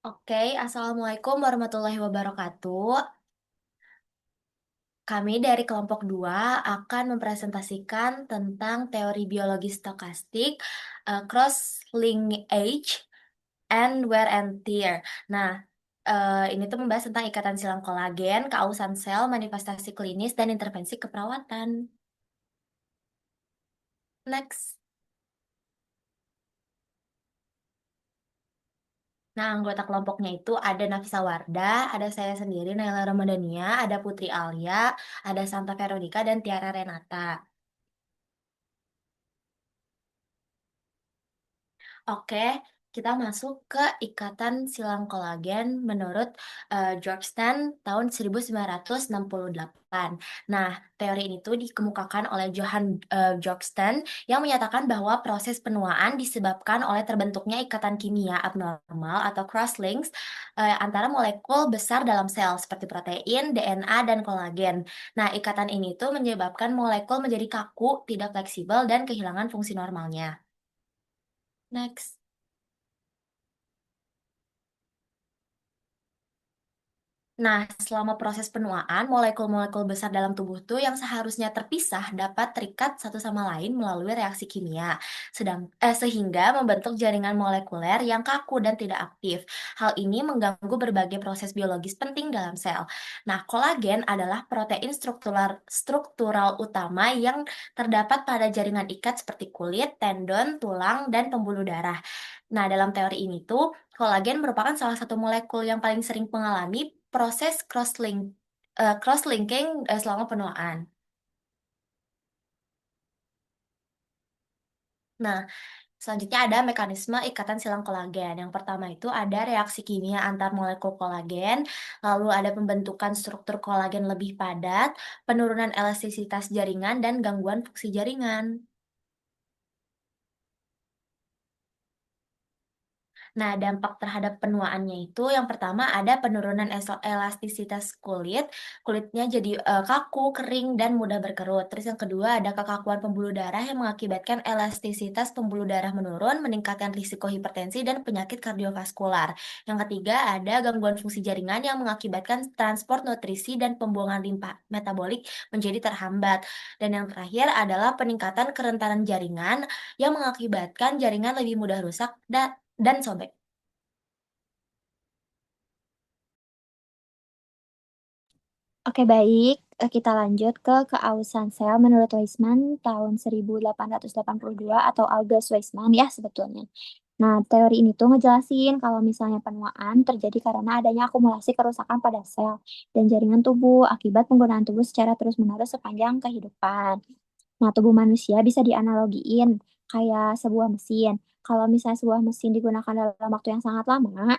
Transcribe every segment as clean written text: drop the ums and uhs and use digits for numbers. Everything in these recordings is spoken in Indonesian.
Oke, Assalamualaikum warahmatullahi wabarakatuh. Kami dari kelompok 2 akan mempresentasikan tentang teori biologi stokastik, cross-linkage, and wear and tear. Nah, ini tuh membahas tentang ikatan silang kolagen, keausan sel, manifestasi klinis, dan intervensi keperawatan. Next. Nah, anggota kelompoknya itu ada Nafisa Warda, ada saya sendiri, Naila Ramadhania, ada Putri Alia, ada Santa Veronica, dan Tiara Renata. Oke, kita masuk ke ikatan silang kolagen menurut Georgetown tahun 1968. Nah, teori ini tuh dikemukakan oleh Johann Georgetown yang menyatakan bahwa proses penuaan disebabkan oleh terbentuknya ikatan kimia abnormal atau crosslinks antara molekul besar dalam sel seperti protein, DNA, dan kolagen. Nah, ikatan ini tuh menyebabkan molekul menjadi kaku, tidak fleksibel, dan kehilangan fungsi normalnya. Next. Nah, selama proses penuaan, molekul-molekul besar dalam tubuh tuh yang seharusnya terpisah dapat terikat satu sama lain melalui reaksi kimia, sehingga membentuk jaringan molekuler yang kaku dan tidak aktif. Hal ini mengganggu berbagai proses biologis penting dalam sel. Nah, kolagen adalah protein struktural utama yang terdapat pada jaringan ikat seperti kulit, tendon, tulang, dan pembuluh darah. Nah, dalam teori ini tuh, kolagen merupakan salah satu molekul yang paling sering mengalami proses cross-linking selama penuaan. Nah, selanjutnya ada mekanisme ikatan silang kolagen. Yang pertama itu ada reaksi kimia antar molekul kolagen, lalu ada pembentukan struktur kolagen lebih padat, penurunan elastisitas jaringan, dan gangguan fungsi jaringan. Nah, dampak terhadap penuaannya itu yang pertama ada penurunan elastisitas kulit, kulitnya jadi kaku, kering, dan mudah berkerut. Terus yang kedua ada kekakuan pembuluh darah yang mengakibatkan elastisitas pembuluh darah menurun, meningkatkan risiko hipertensi dan penyakit kardiovaskular. Yang ketiga ada gangguan fungsi jaringan yang mengakibatkan transport nutrisi dan pembuangan limfa metabolik menjadi terhambat. Dan yang terakhir adalah peningkatan kerentanan jaringan yang mengakibatkan jaringan lebih mudah rusak dan sobek. Oke, baik. Kita lanjut ke keausan sel menurut Weismann tahun 1882 atau August Weismann ya sebetulnya. Nah, teori ini tuh ngejelasin kalau misalnya penuaan terjadi karena adanya akumulasi kerusakan pada sel dan jaringan tubuh akibat penggunaan tubuh secara terus-menerus sepanjang kehidupan. Nah, tubuh manusia bisa dianalogiin kayak sebuah mesin. Kalau misalnya sebuah mesin digunakan dalam waktu yang sangat lama,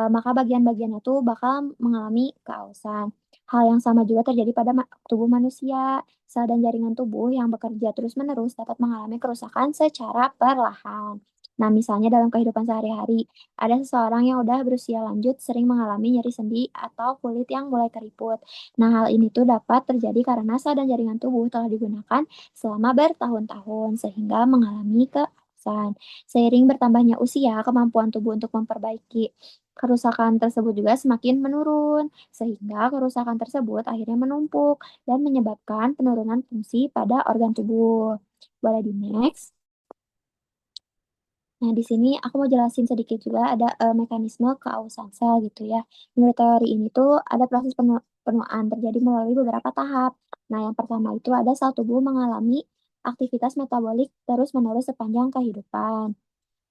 maka bagian-bagiannya tuh bakal mengalami keausan. Hal yang sama juga terjadi pada tubuh manusia. Sel dan jaringan tubuh yang bekerja terus-menerus dapat mengalami kerusakan secara perlahan. Nah, misalnya dalam kehidupan sehari-hari, ada seseorang yang udah berusia lanjut sering mengalami nyeri sendi atau kulit yang mulai keriput. Nah, hal ini tuh dapat terjadi karena sel dan jaringan tubuh telah digunakan selama bertahun-tahun sehingga mengalami keausan. Seiring bertambahnya usia, kemampuan tubuh untuk memperbaiki kerusakan tersebut juga semakin menurun, sehingga kerusakan tersebut akhirnya menumpuk dan menyebabkan penurunan fungsi pada organ tubuh. Boleh di next. Nah, di sini aku mau jelasin sedikit juga ada mekanisme keausan sel gitu ya. Menurut teori ini tuh ada proses penuaan terjadi melalui beberapa tahap. Nah, yang pertama itu ada sel tubuh mengalami aktivitas metabolik terus-menerus sepanjang kehidupan.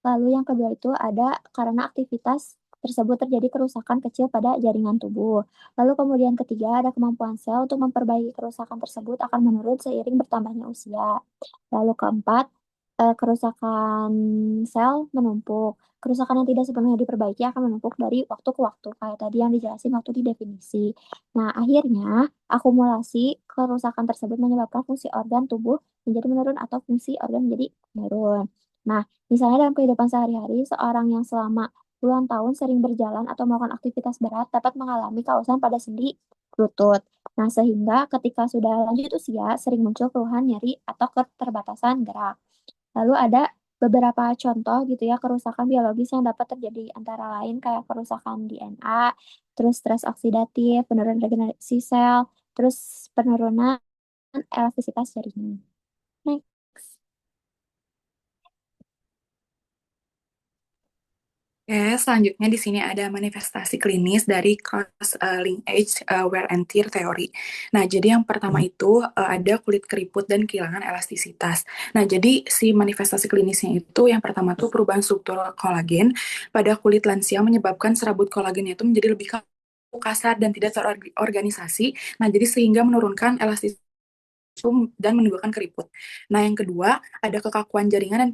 Lalu yang kedua itu ada karena aktivitas tersebut terjadi kerusakan kecil pada jaringan tubuh. Lalu kemudian ketiga ada kemampuan sel untuk memperbaiki kerusakan tersebut akan menurun seiring bertambahnya usia. Lalu keempat, kerusakan sel menumpuk. Kerusakan yang tidak sepenuhnya diperbaiki akan menumpuk dari waktu ke waktu, kayak tadi yang dijelasin waktu di definisi. Nah, akhirnya akumulasi kerusakan tersebut menyebabkan fungsi organ tubuh menjadi menurun atau fungsi organ menjadi menurun. Nah, misalnya dalam kehidupan sehari-hari, seorang yang selama puluhan tahun sering berjalan atau melakukan aktivitas berat dapat mengalami kausan pada sendi lutut. Nah, sehingga ketika sudah lanjut usia, sering muncul keluhan nyeri atau keterbatasan gerak. Lalu ada beberapa contoh gitu ya kerusakan biologis yang dapat terjadi antara lain kayak kerusakan DNA, terus stres oksidatif, penurunan regenerasi sel, terus penurunan elastisitas jaringan. Next. Oke, selanjutnya di sini ada manifestasi klinis dari cross linkage wear and tear theory. Nah, jadi yang pertama itu ada kulit keriput dan kehilangan elastisitas. Nah, jadi si manifestasi klinisnya itu yang pertama tuh perubahan struktur kolagen pada kulit lansia menyebabkan serabut kolagennya itu menjadi lebih kasar dan tidak terorganisasi. Nah, jadi sehingga menurunkan elastisitas dan menimbulkan keriput. Nah, yang kedua ada kekakuan jaringan dan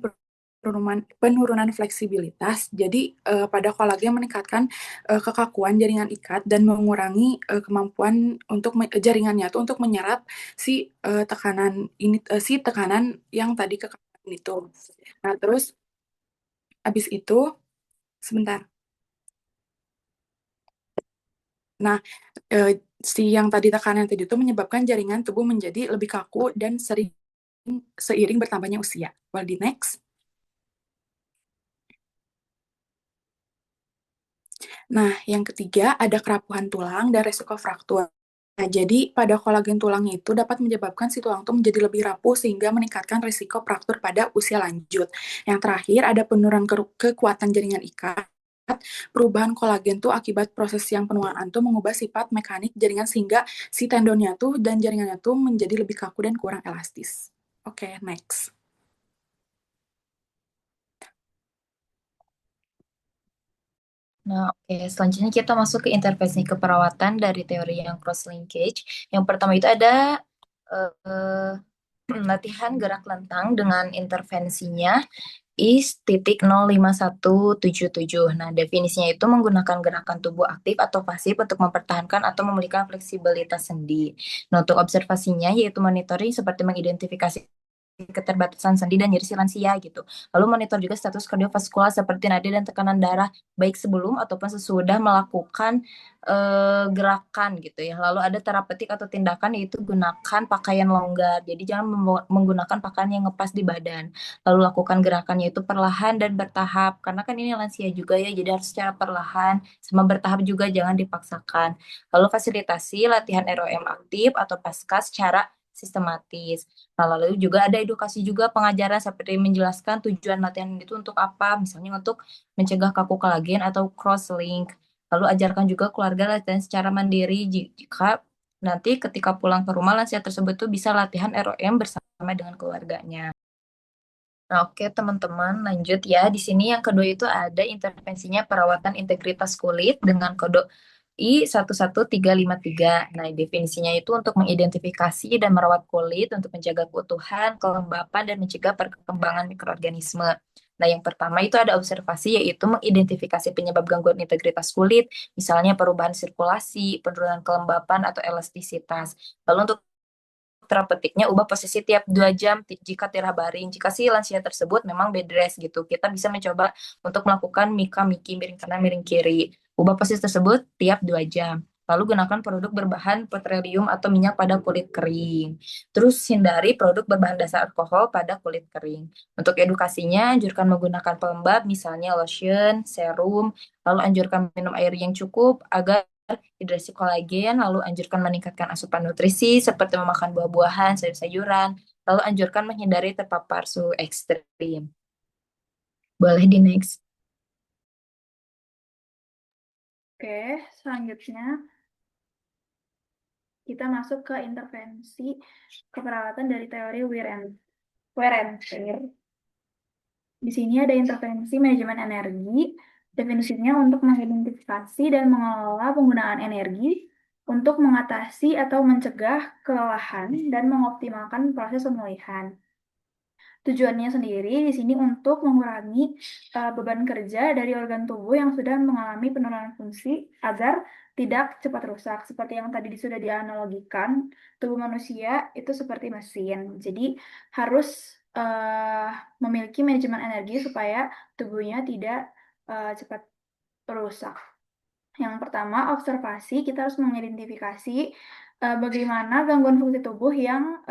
penurunan fleksibilitas. Jadi pada kolagen meningkatkan kekakuan jaringan ikat dan mengurangi kemampuan untuk jaringannya tuh untuk menyerap si tekanan yang tadi kekakuan itu. Nah, terus habis itu sebentar. Nah, eh, si yang tadi tekanan tadi itu menyebabkan jaringan tubuh menjadi lebih kaku dan seiring bertambahnya usia. Well, di next. Nah, yang ketiga ada kerapuhan tulang dan resiko fraktur. Nah, jadi pada kolagen tulangnya itu dapat menyebabkan si tulang itu menjadi lebih rapuh sehingga meningkatkan risiko fraktur pada usia lanjut. Yang terakhir ada penurunan kekuatan jaringan ikat. Perubahan kolagen tuh akibat proses yang penuaan tuh mengubah sifat mekanik jaringan sehingga si tendonnya tuh dan jaringannya tuh menjadi lebih kaku dan kurang elastis. Oke, next. Nah, oke. Selanjutnya kita masuk ke intervensi keperawatan dari teori yang cross linkage. Yang pertama itu ada eh, latihan gerak lentang dengan intervensinya IS.05177. Nah, definisinya itu menggunakan gerakan tubuh aktif atau pasif untuk mempertahankan atau memulihkan fleksibilitas sendi. Nah, untuk observasinya yaitu monitoring seperti mengidentifikasi keterbatasan sendi dan nyeri si lansia gitu. Lalu monitor juga status kardiovaskular seperti nadi dan tekanan darah baik sebelum ataupun sesudah melakukan gerakan gitu ya. Lalu ada terapeutik atau tindakan yaitu gunakan pakaian longgar. Jadi jangan menggunakan pakaian yang ngepas di badan. Lalu lakukan gerakannya itu perlahan dan bertahap karena kan ini lansia juga ya. Jadi harus secara perlahan sama bertahap juga jangan dipaksakan. Lalu fasilitasi latihan ROM aktif atau pasca secara sistematis. Nah, lalu juga ada edukasi juga pengajaran seperti menjelaskan tujuan latihan itu untuk apa, misalnya untuk mencegah kaku kolagen atau cross link. Lalu ajarkan juga keluarga latihan secara mandiri jika nanti ketika pulang ke rumah lansia tersebut tuh bisa latihan ROM bersama dengan keluarganya. Nah, oke teman-teman, lanjut ya. Di sini yang kedua itu ada intervensinya perawatan integritas kulit dengan kode I11353. Nah, definisinya itu untuk mengidentifikasi dan merawat kulit untuk menjaga keutuhan, kelembapan, dan mencegah perkembangan mikroorganisme. Nah, yang pertama itu ada observasi, yaitu mengidentifikasi penyebab gangguan integritas kulit, misalnya perubahan sirkulasi, penurunan kelembapan, atau elastisitas. Lalu untuk terapeutiknya ubah posisi tiap 2 jam jika tirah baring. Jika si lansia tersebut memang bed rest gitu, kita bisa mencoba untuk melakukan mika miki miring kanan miring kiri. Ubah posisi tersebut tiap 2 jam. Lalu gunakan produk berbahan petroleum atau minyak pada kulit kering. Terus hindari produk berbahan dasar alkohol pada kulit kering. Untuk edukasinya, anjurkan menggunakan pelembab, misalnya lotion, serum, lalu anjurkan minum air yang cukup agar hidrasi kolagen, lalu anjurkan meningkatkan asupan nutrisi seperti memakan buah-buahan, sayur-sayuran, lalu anjurkan menghindari terpapar suhu ekstrim. Boleh di next. Oke, selanjutnya kita masuk ke intervensi keperawatan dari teori wear and tear. Di sini ada intervensi manajemen energi, definisinya untuk mengidentifikasi dan mengelola penggunaan energi untuk mengatasi atau mencegah kelelahan dan mengoptimalkan proses pemulihan. Tujuannya sendiri di sini untuk mengurangi beban kerja dari organ tubuh yang sudah mengalami penurunan fungsi agar tidak cepat rusak. Seperti yang tadi sudah dianalogikan, tubuh manusia itu seperti mesin. Jadi harus memiliki manajemen energi supaya tubuhnya tidak cepat rusak. Yang pertama, observasi. Kita harus mengidentifikasi bagaimana gangguan fungsi tubuh yang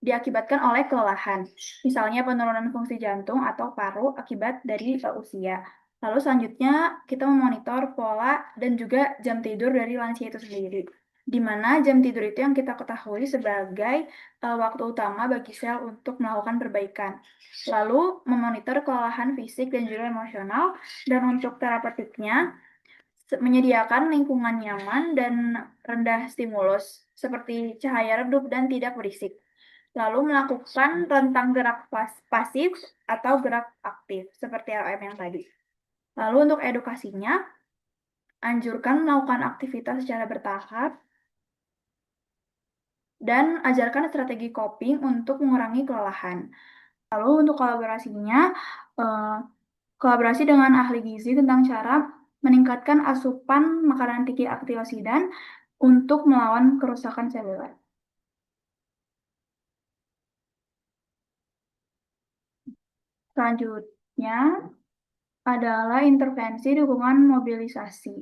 diakibatkan oleh kelelahan, misalnya penurunan fungsi jantung atau paru akibat dari usia. Lalu selanjutnya kita memonitor pola dan juga jam tidur dari lansia itu sendiri, di mana jam tidur itu yang kita ketahui sebagai waktu utama bagi sel untuk melakukan perbaikan. Lalu memonitor kelelahan fisik dan juga emosional, dan untuk terapeutiknya menyediakan lingkungan nyaman dan rendah stimulus seperti cahaya redup dan tidak berisik. Lalu melakukan rentang gerak pasif atau gerak aktif seperti LM yang tadi. Lalu untuk edukasinya, anjurkan melakukan aktivitas secara bertahap dan ajarkan strategi coping untuk mengurangi kelelahan. Lalu untuk kolaborasinya, eh, kolaborasi dengan ahli gizi tentang cara meningkatkan asupan makanan tinggi antioksidan untuk melawan kerusakan seluler. Selanjutnya adalah intervensi dukungan mobilisasi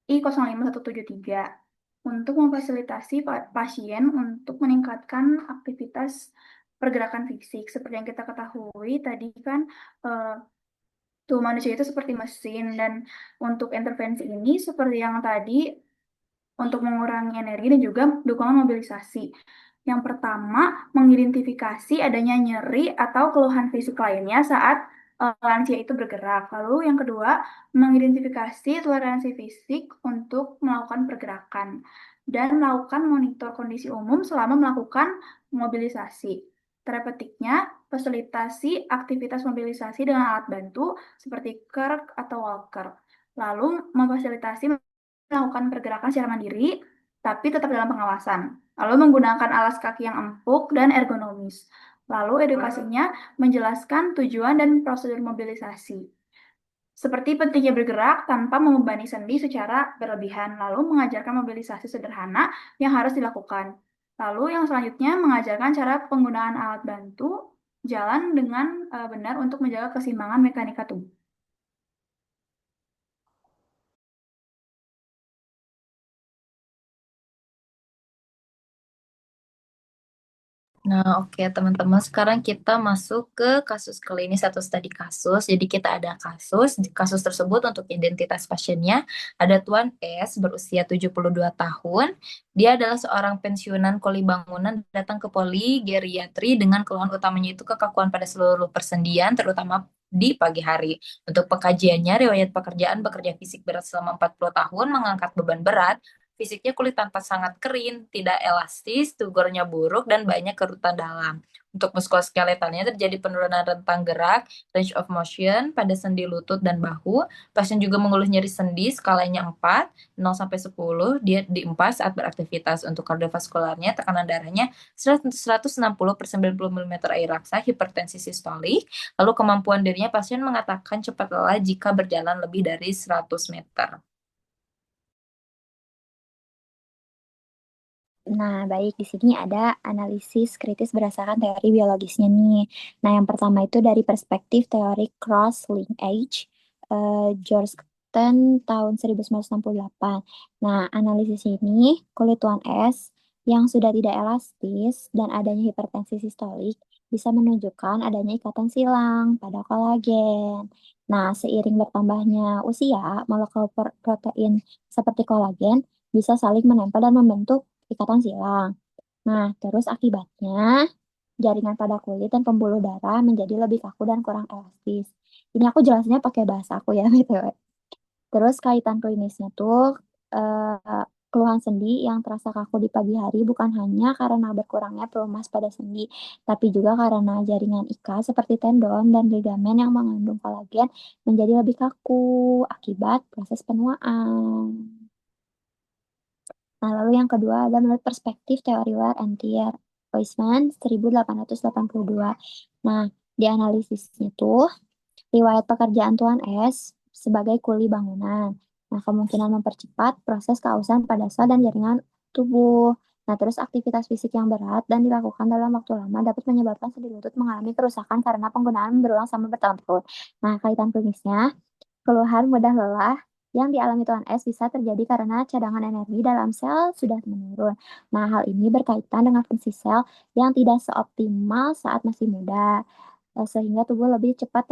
I05173 untuk memfasilitasi pasien untuk meningkatkan aktivitas pergerakan fisik. Seperti yang kita ketahui tadi kan, tubuh manusia itu seperti mesin, dan untuk intervensi ini seperti yang tadi, untuk mengurangi energi dan juga dukungan mobilisasi. Yang pertama, mengidentifikasi adanya nyeri atau keluhan fisik lainnya saat lansia itu bergerak. Lalu yang kedua, mengidentifikasi toleransi fisik untuk melakukan pergerakan dan melakukan monitor kondisi umum selama melakukan mobilisasi. Terapeutiknya, fasilitasi aktivitas mobilisasi dengan alat bantu seperti kerk atau walker. Lalu memfasilitasi melakukan pergerakan secara mandiri, tapi tetap dalam pengawasan. Lalu menggunakan alas kaki yang empuk dan ergonomis. Lalu edukasinya menjelaskan tujuan dan prosedur mobilisasi, seperti pentingnya bergerak tanpa membebani sendi secara berlebihan. Lalu mengajarkan mobilisasi sederhana yang harus dilakukan. Lalu yang selanjutnya mengajarkan cara penggunaan alat bantu jalan dengan benar untuk menjaga keseimbangan mekanika tubuh. Nah, oke teman-teman, sekarang kita masuk ke kasus klinis atau studi kasus. Jadi kita ada kasus, di kasus tersebut untuk identitas pasiennya ada Tuan S berusia 72 tahun. Dia adalah seorang pensiunan kuli bangunan datang ke poligeriatri dengan keluhan utamanya itu kekakuan pada seluruh persendian, terutama di pagi hari. Untuk pengkajiannya, riwayat pekerjaan bekerja fisik berat selama 40 tahun, mengangkat beban berat, fisiknya kulit tampak sangat kering, tidak elastis, tugurnya buruk, dan banyak kerutan dalam. Untuk muskuloskeletalnya terjadi penurunan rentang gerak, range of motion, pada sendi lutut dan bahu. Pasien juga mengeluh nyeri sendi, skalanya 4, 0 sampai 10, dia di 4 saat beraktivitas. Untuk kardiovaskularnya, tekanan darahnya 160 per 90 mm air raksa, hipertensi sistolik. Lalu kemampuan dirinya, pasien mengatakan cepat lelah jika berjalan lebih dari 100 meter. Nah, baik, di sini ada analisis kritis berdasarkan teori biologisnya nih. Nah, yang pertama itu dari perspektif teori cross-linkage, Georgetown tahun 1968. Nah, analisis ini, kulit tuan S yang sudah tidak elastis dan adanya hipertensi sistolik bisa menunjukkan adanya ikatan silang pada kolagen. Nah, seiring bertambahnya usia, molekul protein seperti kolagen bisa saling menempel dan membentuk ikatan silang. Nah, terus akibatnya jaringan pada kulit dan pembuluh darah menjadi lebih kaku dan kurang elastis. Ini aku jelasnya pakai bahasa aku ya, BTW. Terus kaitan klinisnya tuh keluhan sendi yang terasa kaku di pagi hari bukan hanya karena berkurangnya pelumas pada sendi, tapi juga karena jaringan ikat seperti tendon dan ligamen yang mengandung kolagen menjadi lebih kaku akibat proses penuaan. Nah, lalu yang kedua ada menurut perspektif teori wear and tear, Weisman 1882. Nah, di analisisnya tuh, riwayat pekerjaan Tuan S sebagai kuli bangunan. Nah, kemungkinan mempercepat proses kausan pada sel dan jaringan tubuh. Nah, terus aktivitas fisik yang berat dan dilakukan dalam waktu lama dapat menyebabkan sendi lutut mengalami kerusakan karena penggunaan berulang selama bertahun-tahun. Nah, kaitan klinisnya, keluhan mudah lelah, yang dialami Tuan S bisa terjadi karena cadangan energi dalam sel sudah menurun. Nah, hal ini berkaitan dengan fungsi sel yang tidak seoptimal saat masih muda, sehingga tubuh lebih cepat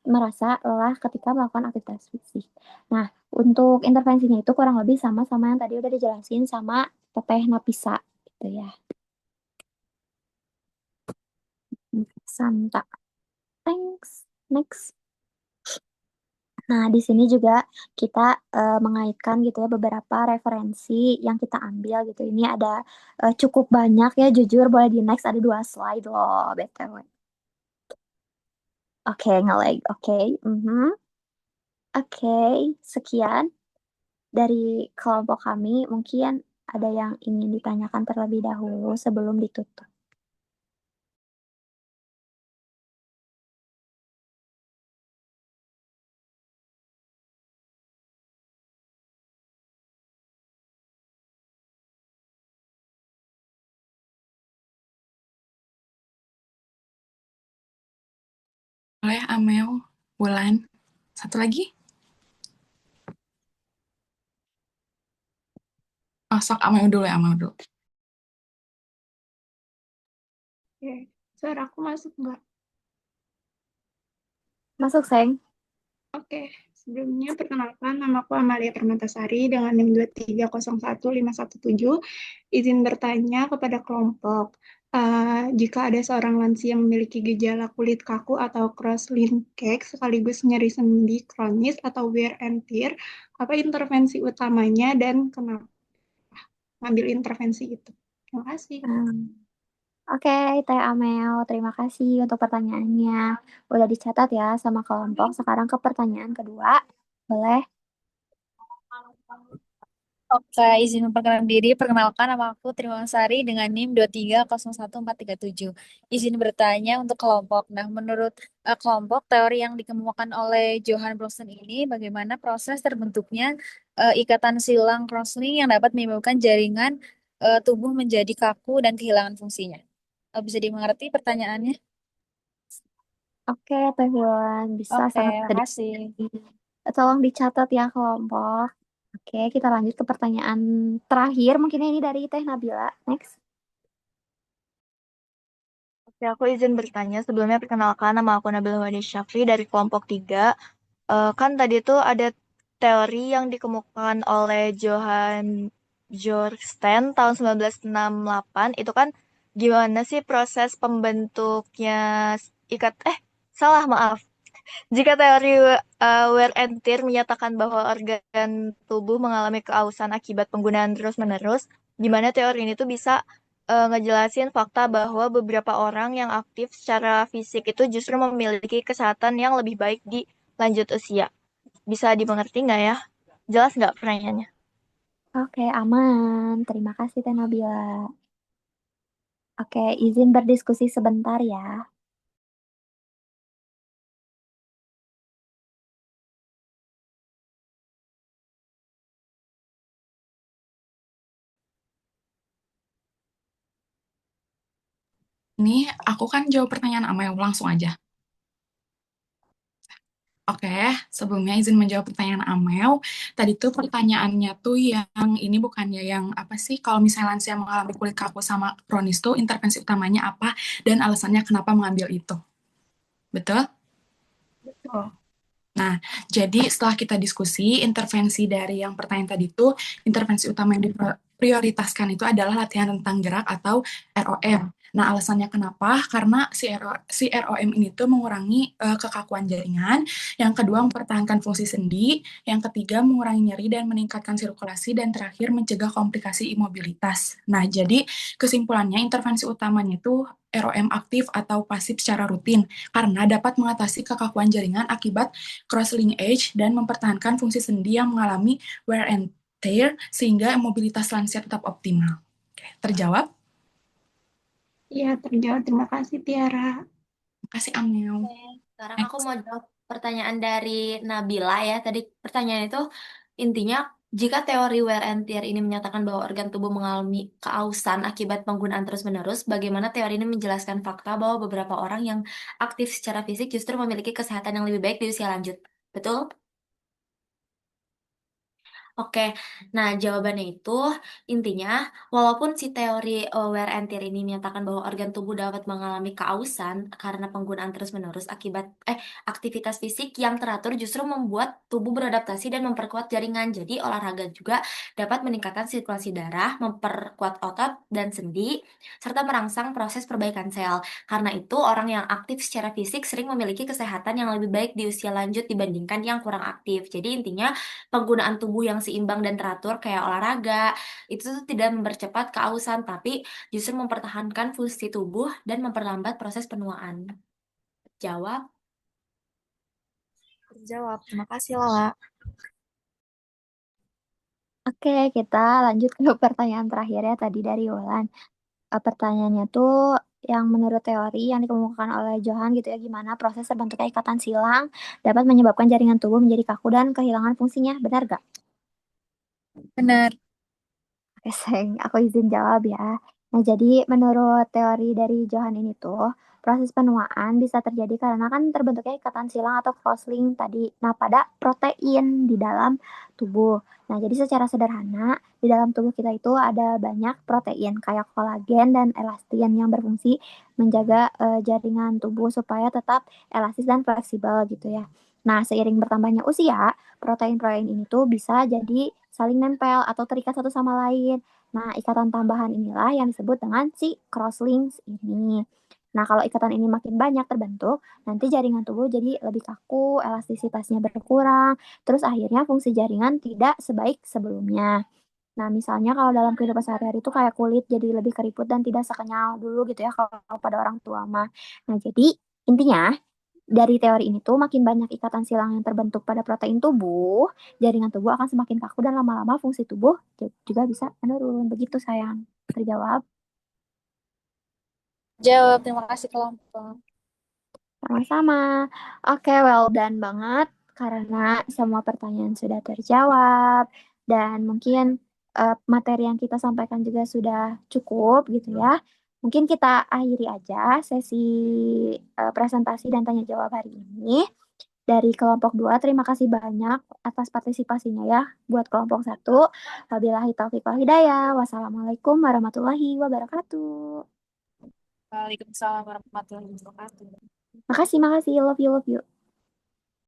merasa lelah ketika melakukan aktivitas fisik. Nah, untuk intervensinya itu kurang lebih sama-sama yang tadi udah dijelasin sama Teteh Napisa gitu ya. Santa. Thanks. Next. Nah, di sini juga kita mengaitkan gitu ya beberapa referensi yang kita ambil gitu. Ini ada cukup banyak ya, jujur boleh di next ada 2 slide loh, BTW. Oke, nge-lag. Oke, mhm. Oke, sekian dari kelompok kami. Mungkin ada yang ingin ditanyakan terlebih dahulu sebelum ditutup. Boleh Amel, Wulan, satu lagi? Oh, sok Amel dulu ya, Amel dulu. Oke, suara aku masuk nggak? Masuk, Seng. Oke, sebelumnya perkenalkan nama aku Amalia Permatasari dengan NIM 2301517. Izin bertanya kepada kelompok. Jika ada seorang lansia yang memiliki gejala kulit kaku atau cross-linkage sekaligus nyeri sendi kronis atau wear and tear, apa intervensi utamanya dan kenapa ngambil intervensi itu? Terima kasih. Oke, Teh Amel, terima kasih untuk pertanyaannya. Udah dicatat ya sama kelompok. Sekarang ke pertanyaan kedua. Boleh? Oke, izin memperkenalkan diri. Perkenalkan nama aku Trimasari dengan NIM 2301437. Izin bertanya untuk kelompok. Nah, menurut kelompok, teori yang dikemukakan oleh Johann Browson ini, bagaimana proses terbentuknya ikatan silang crosslink yang dapat menimbulkan jaringan tubuh menjadi kaku dan kehilangan fungsinya. Bisa dimengerti pertanyaannya? Oke, Teh Wulan, bisa Oke, sangat bisa makasih. tolong dicatat ya kelompok. Oke, kita lanjut ke pertanyaan terakhir. Mungkin ini dari Teh Nabila. Next. Oke, aku izin bertanya. Sebelumnya perkenalkan nama aku Nabila Wadi Syafri dari kelompok 3. Kan tadi tuh ada teori yang dikemukakan oleh Johann Bjorksten tahun 1968. Itu kan gimana sih proses pembentuknya ikat salah maaf. Jika teori wear and tear menyatakan bahwa organ tubuh mengalami keausan akibat penggunaan terus-menerus, gimana teori ini tuh bisa ngejelasin fakta bahwa beberapa orang yang aktif secara fisik itu justru memiliki kesehatan yang lebih baik di lanjut usia. Bisa dimengerti nggak ya? Jelas nggak pertanyaannya? Oke, aman. Terima kasih Teh Nabila. Oke, izin berdiskusi sebentar ya. Ini aku kan jawab pertanyaan Amel, langsung aja. Oke, sebelumnya izin menjawab pertanyaan Amel. Tadi tuh pertanyaannya tuh yang ini bukannya yang apa sih kalau misalnya lansia mengalami kulit kaku sama kronis tuh intervensi utamanya apa dan alasannya kenapa mengambil itu. Betul? Betul. Nah, jadi setelah kita diskusi, intervensi dari yang pertanyaan tadi itu, intervensi utama yang diprioritaskan itu adalah latihan tentang gerak atau ROM. Nah, alasannya kenapa? Karena si ROM ini tuh mengurangi kekakuan jaringan, yang kedua mempertahankan fungsi sendi, yang ketiga mengurangi nyeri dan meningkatkan sirkulasi, dan terakhir mencegah komplikasi imobilitas. Nah, jadi kesimpulannya intervensi utamanya itu ROM aktif atau pasif secara rutin, karena dapat mengatasi kekakuan jaringan akibat cross-linkage dan mempertahankan fungsi sendi yang mengalami wear and tear sehingga mobilitas lansia tetap optimal. Oke, terjawab? Iya, terjawab. Terima kasih, Tiara. Terima kasih, Amel. Sekarang aku Next. mau jawab pertanyaan dari Nabila ya. Tadi pertanyaan itu intinya jika teori wear and tear ini menyatakan bahwa organ tubuh mengalami keausan akibat penggunaan terus-menerus, bagaimana teori ini menjelaskan fakta bahwa beberapa orang yang aktif secara fisik justru memiliki kesehatan yang lebih baik di usia lanjut? Betul? Oke, nah jawabannya itu intinya walaupun si teori wear and tear ini menyatakan bahwa organ tubuh dapat mengalami keausan karena penggunaan terus-menerus akibat aktivitas fisik yang teratur justru membuat tubuh beradaptasi dan memperkuat jaringan. Jadi olahraga juga dapat meningkatkan sirkulasi darah, memperkuat otot dan sendi, serta merangsang proses perbaikan sel. Karena itu orang yang aktif secara fisik sering memiliki kesehatan yang lebih baik di usia lanjut dibandingkan yang kurang aktif. Jadi intinya penggunaan tubuh yang seimbang dan teratur kayak olahraga itu tuh tidak mempercepat keausan tapi justru mempertahankan fungsi tubuh dan memperlambat proses penuaan. Jawab. Terjawab. Terima kasih, Lala. Oke, kita lanjut ke pertanyaan terakhir ya tadi dari Wulan. Pertanyaannya tuh yang menurut teori yang dikemukakan oleh Johan gitu ya, gimana proses terbentuknya ikatan silang dapat menyebabkan jaringan tubuh menjadi kaku dan kehilangan fungsinya, benar gak? Benar. Oke, aku izin jawab ya. Nah, jadi menurut teori dari Johan ini tuh, proses penuaan bisa terjadi karena kan terbentuknya ikatan silang atau crosslink tadi. Nah, pada protein di dalam tubuh. Nah, jadi secara sederhana, di dalam tubuh kita itu ada banyak protein kayak kolagen dan elastin yang berfungsi menjaga jaringan tubuh supaya tetap elastis dan fleksibel gitu ya. Nah, seiring bertambahnya usia, protein-protein ini tuh bisa jadi saling nempel atau terikat satu sama lain. Nah, ikatan tambahan inilah yang disebut dengan si crosslinks ini. Nah, kalau ikatan ini makin banyak terbentuk, nanti jaringan tubuh jadi lebih kaku, elastisitasnya berkurang, terus akhirnya fungsi jaringan tidak sebaik sebelumnya. Nah, misalnya kalau dalam kehidupan sehari-hari itu kayak kulit jadi lebih keriput dan tidak sekenyal dulu gitu ya kalau pada orang tua mah. Nah, jadi intinya dari teori ini tuh makin banyak ikatan silang yang terbentuk pada protein tubuh, jaringan tubuh akan semakin kaku dan lama-lama fungsi tubuh juga bisa menurun. Begitu sayang. Terjawab. Jawab. Terima kasih kelompok. Sama-sama. Oke, well done banget karena semua pertanyaan sudah terjawab dan mungkin materi yang kita sampaikan juga sudah cukup gitu ya. Mungkin kita akhiri aja sesi presentasi dan tanya jawab hari ini. Dari kelompok 2, terima kasih banyak atas partisipasinya ya buat kelompok 1. Wabillahi taufiq wal hidayah. Wassalamualaikum warahmatullahi wabarakatuh. Waalaikumsalam warahmatullahi wabarakatuh. Makasih, makasih. Love you, love you.